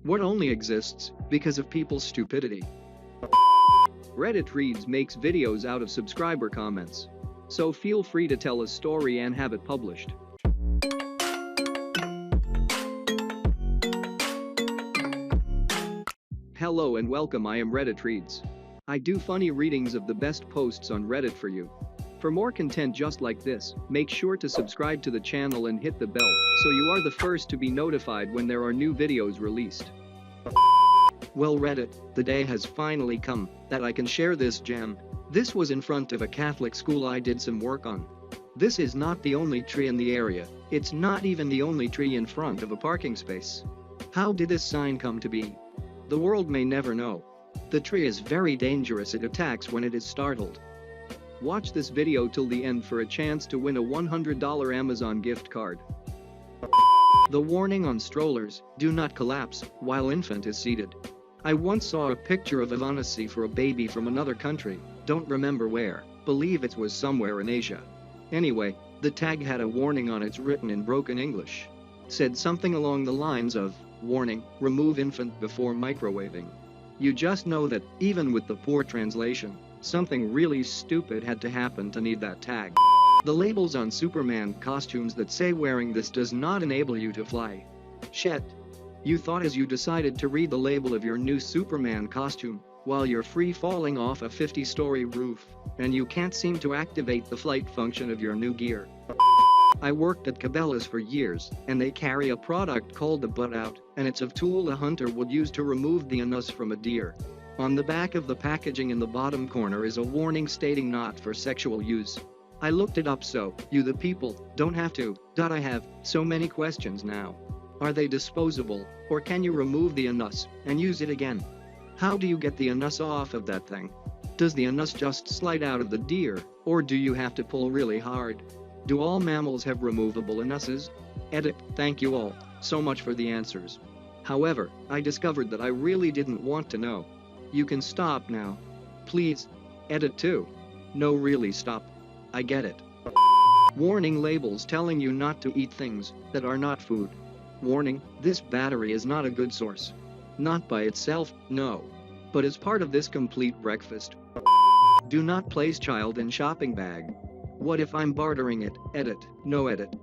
What only exists because of people's stupidity. Reddit Reads makes videos out of subscriber comments. So feel free to tell a story and have it published. Hello and welcome, I am Reddit Reads. I do funny readings of the best posts on Reddit for you. For more content just like this, make sure to subscribe to the channel and hit the bell so you are the first to be notified when there are new videos released. Well, Reddit, the day has finally come that I can share this gem. This was in front of a Catholic school I did some work on. This is not the only tree in the area, it's not even the only tree in front of a parking space. How did this sign come to be? The world may never know. The tree is very dangerous, it attacks when it is startled. Watch this video till the end for a chance to win a $100 Amazon gift card. The warning on strollers: do not collapse while infant is seated. I once saw a picture of Evanasi for a baby from another country, don't remember where, believe it was somewhere in Asia. Anyway, the tag had a warning on it written in broken English. Said something along the lines of, warning, remove infant before microwaving. You just know that, even with the poor translation, something really stupid had to happen to need that tag. The labels on Superman costumes that say wearing this does not enable you to fly. Shit. You thought as you decided to read the label of your new Superman costume while you're free falling off a 50-story roof, and you can't seem to activate the flight function of your new gear. I worked at Cabela's for years, and they carry a product called the butt out, and it's a tool a hunter would use to remove the anus from a deer. On the back of the packaging in the bottom corner is a warning stating not for sexual use. I looked it up so you the people don't have to. I have so many questions now. Are they disposable, or can you remove the anus and use it again? How do you get the anus off of that thing? Does the anus just slide out of the deer, or do you have to pull really hard? Do all mammals have removable anuses? Edit. Thank you all so much for the answers. However, I discovered that I really didn't want to know. You can stop now. Please. Edit 2. No, really stop. I get it. Warning labels telling you not to eat things that are not food. Warning, this battery is not a good source. Not by itself, no. But as part of this complete breakfast. Do not place child in shopping bag. What if I'm bartering it? Edit. No edit.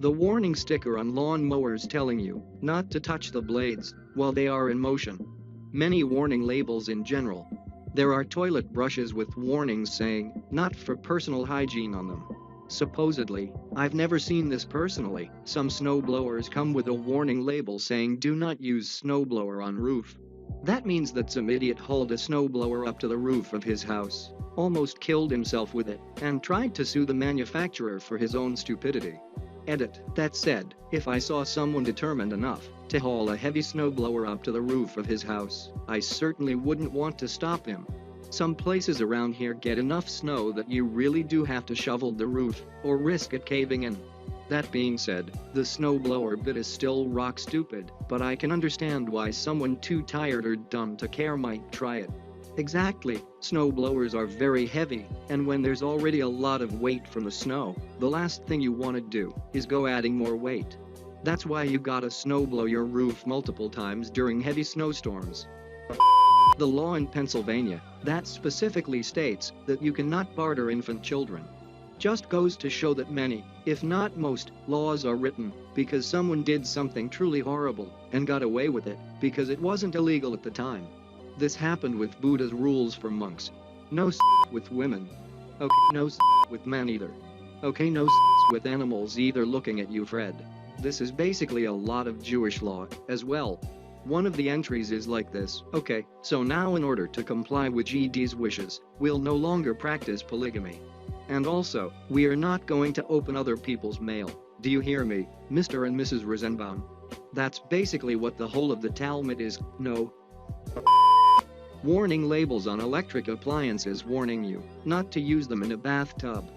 The warning sticker on lawn mowers telling you not to touch the blades while they are in motion. Many warning labels in general. There are toilet brushes with warnings saying not for personal hygiene on them. Supposedly, I've never seen this personally, some snowblowers come with a warning label saying do not use snowblower on roof. That means that some idiot hauled a snowblower up to the roof of his house, almost killed himself with it, and tried to sue the manufacturer for his own stupidity. Edit. That said, if I saw someone determined enough to haul a heavy snowblower up to the roof of his house, I certainly wouldn't want to stop him. Some places around here get enough snow that you really do have to shovel the roof or risk it caving in. That being said, the snowblower bit is still rock stupid, but I can understand why someone too tired or dumb to care might try it. Exactly, snowblowers are very heavy, and when there's already a lot of weight from the snow, the last thing you want to do is go adding more weight. That's why you gotta snowblow your roof multiple times during heavy snowstorms. The law in Pennsylvania that specifically states that you cannot barter infant children. Just goes to show that many, if not most, laws are written because someone did something truly horrible and got away with it because it wasn't illegal at the time. This happened with Buddha's rules for monks. No with women. Okay, no with men either. Okay, no with animals either. Looking at you, Fred. This is basically a lot of Jewish law as well. One of the entries is like this: okay, so now in order to comply with GD's wishes, we'll no longer practice polygamy. And also, we are not going to open other people's mail. Do you hear me, Mr. and Mrs. Rosenbaum? That's basically what the whole of the Talmud is. No. Warning labels on electric appliances warning you not to use them in a bathtub.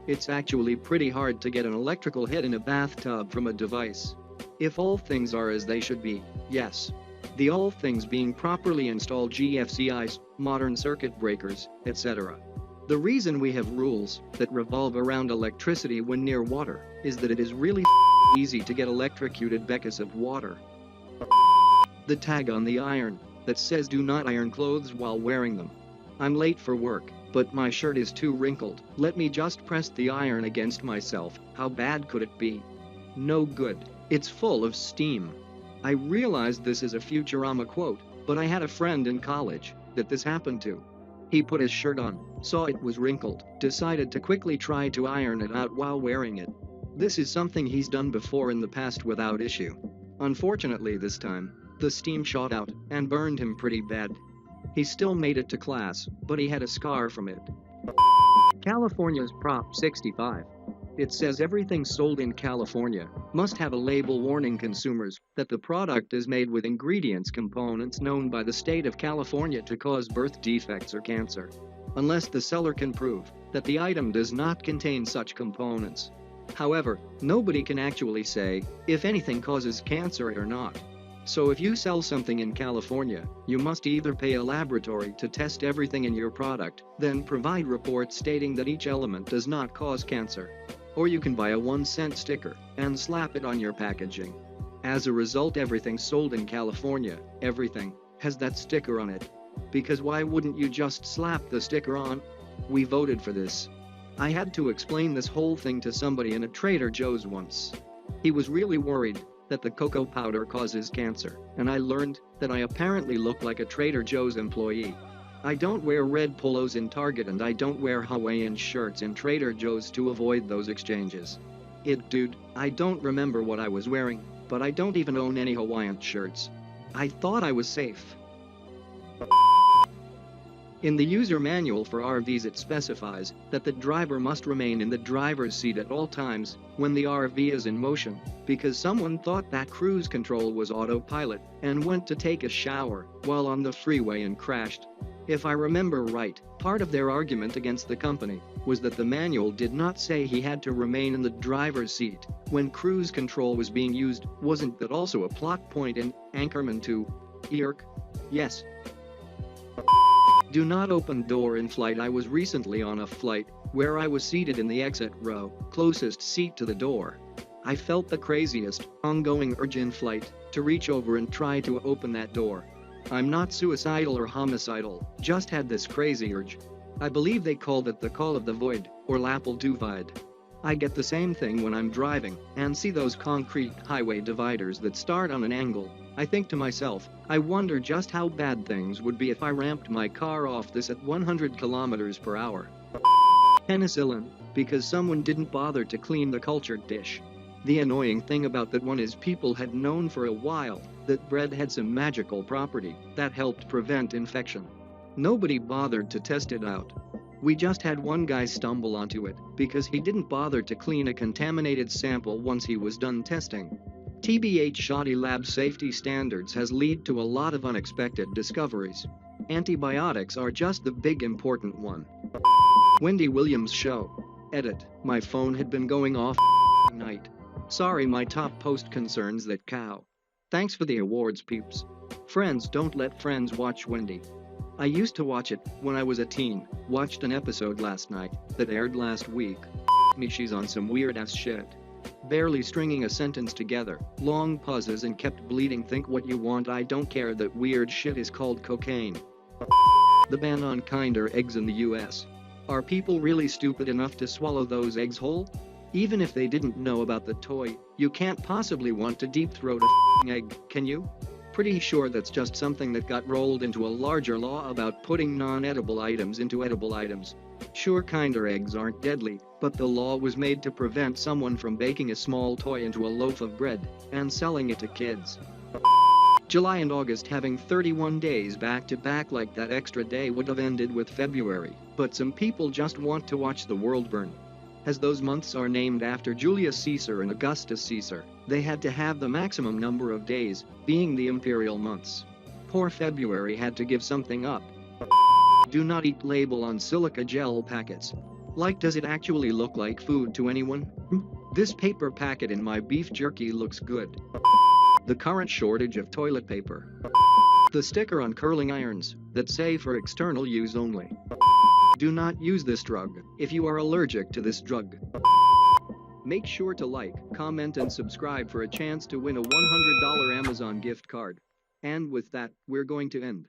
It's actually pretty hard to get an electrical hit in a bathtub from a device. If all things are as they should be, yes. The all things being properly installed GFCIs, modern circuit breakers, etc. The reason we have rules that revolve around electricity when near water is that it is really easy to get electrocuted because of water. The tag on the iron that says do not iron clothes while wearing them. I'm late for work, but my shirt is too wrinkled. Let me just press the iron against myself. How bad could it be? No good. It's full of steam. I realized this is a Futurama quote, but I had a friend in college that this happened to. He put his shirt on, saw it was wrinkled, decided to quickly try to iron it out while wearing it. This is something he's done before in the past without issue. Unfortunately this time, the steam shot out and burned him pretty bad. He still made it to class, but he had a scar from it. California's Prop 65. It says everything sold in California must have a label warning consumers that the product is made with ingredients components known by the state of California to cause birth defects or cancer, unless the seller can prove that the item does not contain such components. However, nobody can actually say if anything causes cancer or not. So if you sell something in California, you must either pay a laboratory to test everything in your product, then provide reports stating that each element does not cause cancer. Or you can buy a 1-cent sticker and slap it on your packaging. As a result, everything sold in California, everything, has that sticker on it. Because why wouldn't you just slap the sticker on? We voted for this. I had to explain this whole thing to somebody in a Trader Joe's once. He was really worried that the cocoa powder causes cancer, and I learned that I apparently look like a Trader Joe's employee. I don't wear red polos in Target and I don't wear Hawaiian shirts in Trader Joe's to avoid those exchanges. Dude, I don't remember what I was wearing, but I don't even own any Hawaiian shirts. I thought I was safe. In the user manual for RVs it specifies that the driver must remain in the driver's seat at all times when the RV is in motion, because someone thought that cruise control was autopilot and went to take a shower while on the freeway and crashed. If I remember right, part of their argument against the company was that the manual did not say he had to remain in the driver's seat when cruise control was being used. Wasn't that also a plot point in Anchorman 2? Yerk? Yes. Do not open door in flight. I was recently on a flight where I was seated in the exit row, closest seat to the door. I felt the craziest, ongoing urge in flight to reach over and try to open that door. I'm not suicidal or homicidal, just had this crazy urge. I believe they called it the call of the void, or Lapel Divide. I get the same thing when I'm driving and see those concrete highway dividers that start on an angle. I think to myself, I wonder just how bad things would be if I ramped my car off this at 100 kilometers per hour. Penicillin, because someone didn't bother to clean the cultured dish. The annoying thing about that one is people had known for a while that bread had some magical property that helped prevent infection. Nobody bothered to test it out. We just had one guy stumble onto it because he didn't bother to clean a contaminated sample once he was done testing. TBH, shoddy lab safety standards has led to a lot of unexpected discoveries. Antibiotics are just the big important one. Wendy Williams show. Edit. My phone had been going off night. Sorry, my top post concerns that cow. Thanks for the awards, peeps. Friends don't let friends watch Wendy. I used to watch it when I was a teen. Watched an episode last night that aired last week. Me, she's on some weird ass shit. Barely stringing a sentence together, long pauses and kept bleeding. Think what you want, I don't care. That weird shit is called cocaine. The ban on Kinder eggs in the US. Are people really stupid enough to swallow those eggs whole? Even if they didn't know about the toy, you can't possibly want to deep throat a egg, can you? Pretty sure that's just something that got rolled into a larger law about putting non-edible items into edible items. Sure, Kinder eggs aren't deadly, but the law was made to prevent someone from baking a small toy into a loaf of bread and selling it to kids. July and August having 31 days back to back like that extra day would have ended with February, but some people just want to watch the world burn. As those months are named after Julius Caesar and Augustus Caesar, they had to have the maximum number of days, being the imperial months. Poor February had to give something up. Do not eat label on silica gel packets. Like, does it actually look like food to anyone? This paper packet in my beef jerky looks good. The current shortage of toilet paper. The sticker on curling irons that say for external use only. Do not use this drug if you are allergic to this drug. Make sure to like, comment and subscribe for a chance to win a $100 Amazon gift card. And with that, we're going to end.